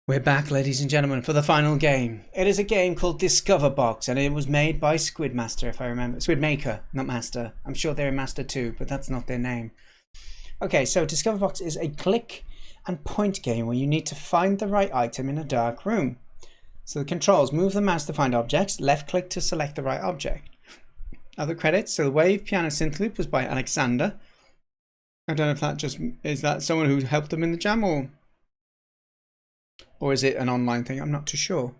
We're back, ladies and gentlemen, for the final game. It is a game called Discover Box, and it was made by SquidMaster, if I remember. SquidMaker, not Master. I'm sure they're Master too, but that's not their name. Okay, so Discover Box is a click and point game where you need to find the right item in a dark room. So the controls: move the mouse to find objects, left click to select the right object. Other credits: so the Wave Piano Synth Loop was by Alexander. I don't know if that is that someone who helped them in the jam, or is it an online thing? I'm not too sure,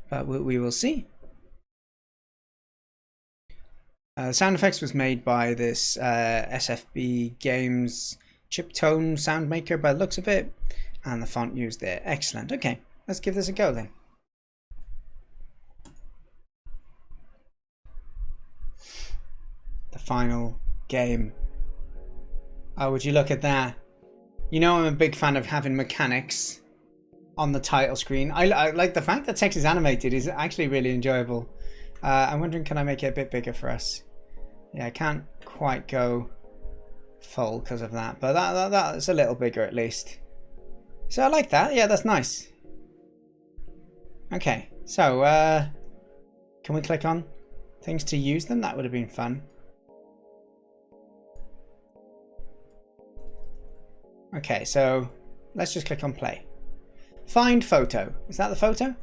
but we will see. Sound effects was made by this SFB Games chiptone sound maker by the looks of it, and the font used there. Excellent. Okay, let's give this a go then. The final game. Oh, would you look at that? You know I'm a big fan of having mechanics on the title screen. I like the fact that text is animated is actually really enjoyable. I'm wondering, can I make it a bit bigger for us? Yeah, I can't quite go full because of that, but that's a little bigger at least. So I like that. Yeah, that's nice. Okay, so can we click on things to use them? That would have been fun. Okay, so let's just click on play. Find photo. Is that the photo?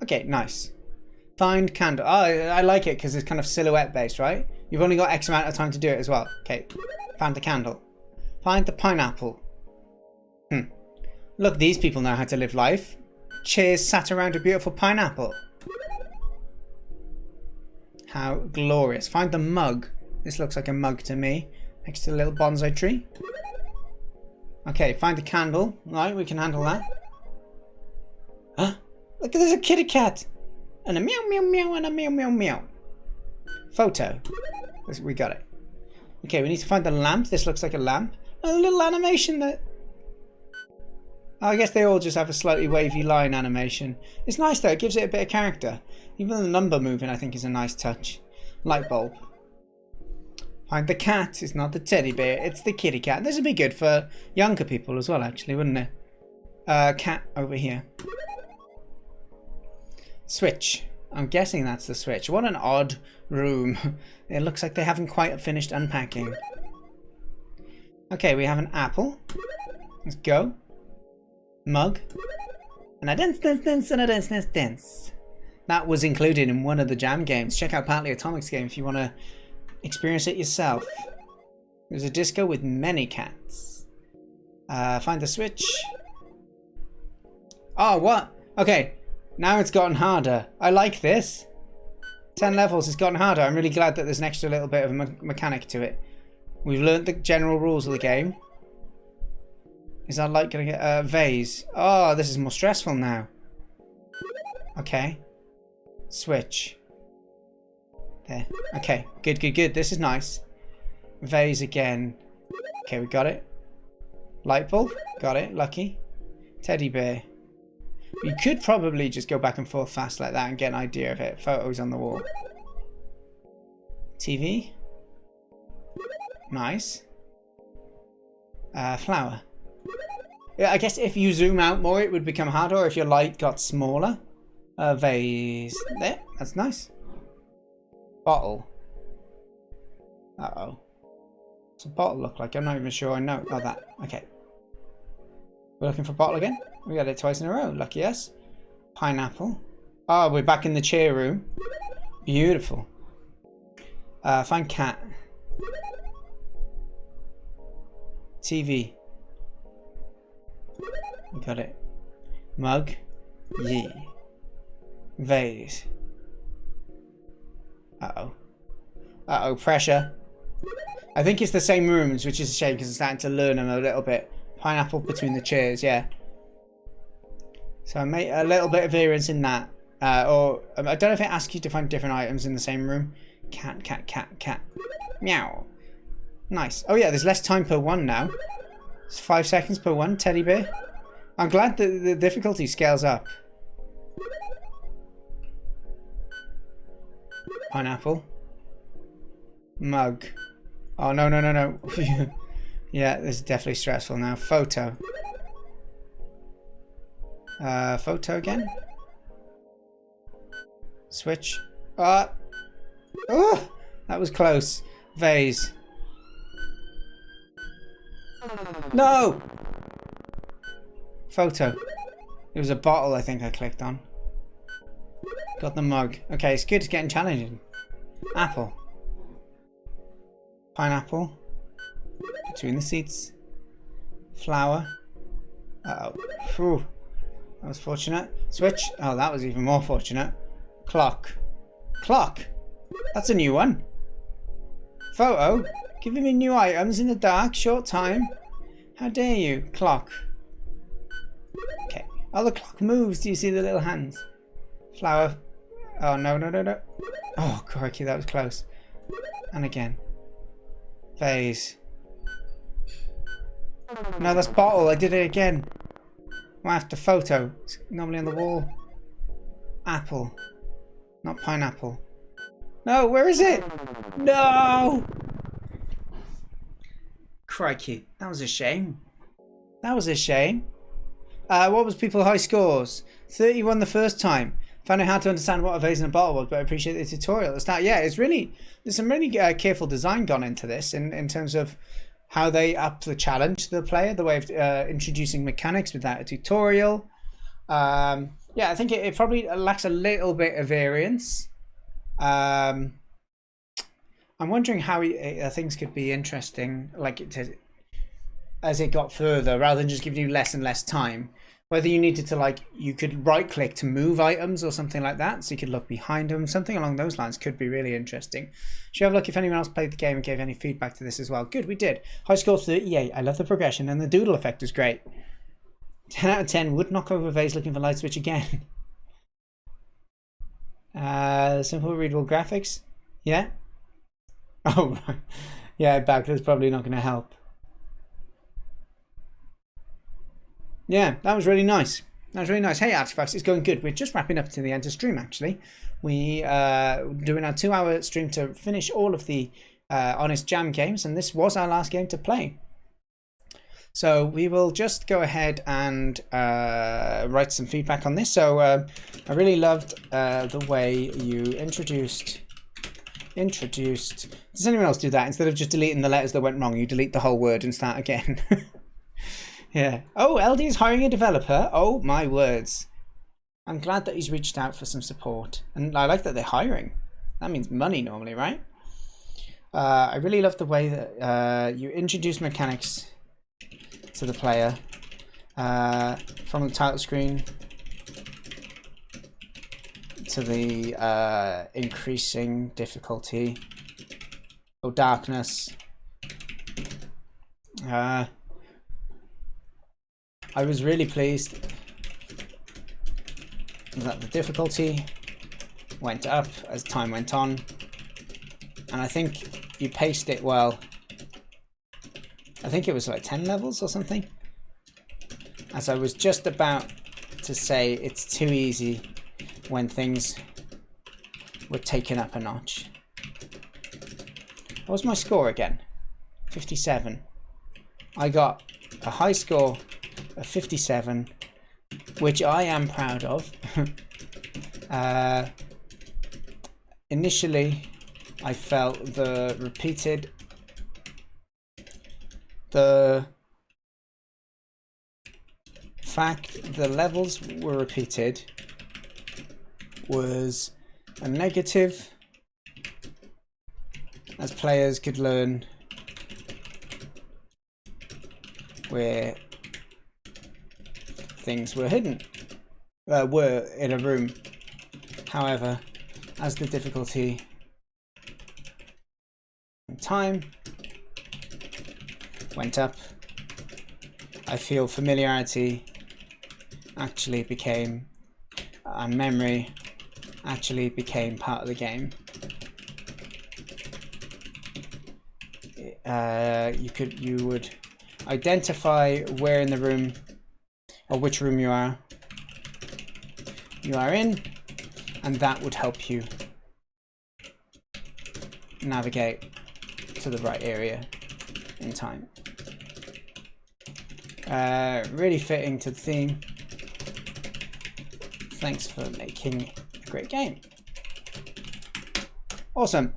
Okay, nice. Find candle. Oh, I like it because it's kind of silhouette based, right? You've only got X amount of time to do it as well. Okay, found the candle. Find the pineapple. Look, these people know how to live life. Chairs sat around a beautiful pineapple. How glorious. Find the mug. This looks like a mug to me. Next to the little bonsai tree. Okay, find the candle. Right, we can handle that. Huh? Look, there's a kitty cat. And a meow meow meow and a meow meow meow. Photo. We got it. Okay, we need to find the lamp. This looks like a lamp. A little animation that... Oh, I guess they all just have a slightly wavy line animation. It's nice though, it gives it a bit of character. Even the number moving I think is a nice touch. Light bulb. Find the cat. It's not the teddy bear, it's the kitty cat. This would be good for younger people as well actually, wouldn't it? Cat over here. Switch. I'm guessing that's the switch. What an odd room. It looks like they haven't quite finished unpacking. Okay, we have an apple. Let's go. Mug. And a dance, dance, dance, and a dance, dance, dance. That was included in one of the jam games. Check out Partly Atomic's game if you want to experience it yourself. There's a disco with many cats. Find the switch. Oh, what? Okay. Now it's gotten harder. I like this. 10 levels, it's gotten harder. I'm really glad that there's an extra little bit of a mechanic to it. We've learnt the general rules of the game. Is our light going to get a vase? Oh, this is more stressful now. Okay. Switch. There. Okay, good, good, good. This is nice. Vase again. Okay, we got it. Light bulb. Got it. Lucky. Teddy bear. You could probably just go back and forth fast like that and get an idea of it. Photos on the wall. TV. Nice. Flower. Yeah, I guess if you zoom out more it would become harder, or if your light got smaller. Vase. There. That's nice. Bottle. Uh-oh. What's a bottle look like? I'm not even sure I know. Oh, that. Okay. We're looking for bottle again? We got it twice in a row. Lucky us. Pineapple. Oh, we're back in the chair room. Beautiful. Find cat. TV. We got it. Mug. Yeah. Vase. Uh-oh. Uh-oh, pressure. I think it's the same rooms, which is a shame because I'm starting to learn them a little bit. Pineapple between the chairs, yeah. So I made a little bit of variance in that. Or I don't know if it asks you to find different items in the same room. Cat, cat, cat, cat. Meow. Nice. Oh yeah, there's less time per one now. It's 5 seconds per one. Teddy bear. I'm glad that the difficulty scales up. Pineapple. Mug. Oh no, no, no, no. Yeah, this is definitely stressful now. Photo. Photo again. Switch. Oh, that was close. Vase. No! Photo. It was a bottle I think I clicked on. Got the mug. Okay, it's good. It's getting challenging. Apple. Pineapple. Between the seats. Flower. Uh-oh. Whew. That was fortunate. Switch. Oh, that was even more fortunate. Clock. Clock. That's a new one. Photo. Giving me new items in the dark. Short time. How dare you? Clock. Okay. Oh, the clock moves. Do you see the little hands? Flower. Oh, no, no, no, no. Oh, crikey, that was close. And again. Vase. No, that's bottle. I did it again. I have to photo. It's normally on the wall. Apple. Not pineapple. No, where is it? No! Crikey, that was a shame. That was a shame. What was people's high scores? 31 the first time. Found it hard to understand what a vase and a bottle was, but I appreciate the tutorial at the start. Yeah, there's some really careful design gone into this in terms of how they up the challenge to the player, the way of introducing mechanics without a tutorial. Yeah, I think it probably lacks a little bit of variance. I'm wondering how things could be interesting, like as it got further, rather than just giving you less and less time. Whether you needed to you could right click to move items or something like that, so you could look behind them. Something along those lines could be really interesting. Should have a look if anyone else played the game and gave any feedback to this as well. Good, we did. High score 38. I love the progression and the doodle effect was great. 10 out of 10. Would knock over a vase looking for light switch again. Simple readable graphics. Yeah. Oh, right. Yeah, backwards probably not going to help. Yeah, that was really nice. That was really nice. Hey, Artifacts, it's going good. We're just wrapping up to the end of stream, actually. We doing our 2-hour stream to finish all of the Honest Jam games, and this was our last game to play. So we will just go ahead and write some feedback on this. So I really loved the way you introduced. Does anyone else do that? Instead of just deleting the letters that went wrong, you delete the whole word and start again. Yeah. Oh, LD is hiring a developer. Oh, my words. I'm glad that he's reached out for some support. And I like that they're hiring. That means money normally, right? I really love the way that you introduce mechanics to the player from the title screen to the increasing difficulty or darkness. I was really pleased that the difficulty went up as time went on, and I think you paced it well. I think it was like 10 levels or something, as I was just about to say it's too easy when things were taken up a notch. What was my score again? 57. I got a high score of 57, which I am proud of. Initially, I felt the fact the levels were repeated was a negative, as players could learn where things were hidden, were in a room. However, as the difficulty and time went up, I feel familiarity actually became, and memory actually became part of the game. You would identify where in the room or which room you are in, and that would help you navigate to the right area in time. Really fitting to the theme. thanks for making a great game. Awesome.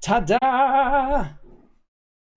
Ta-da!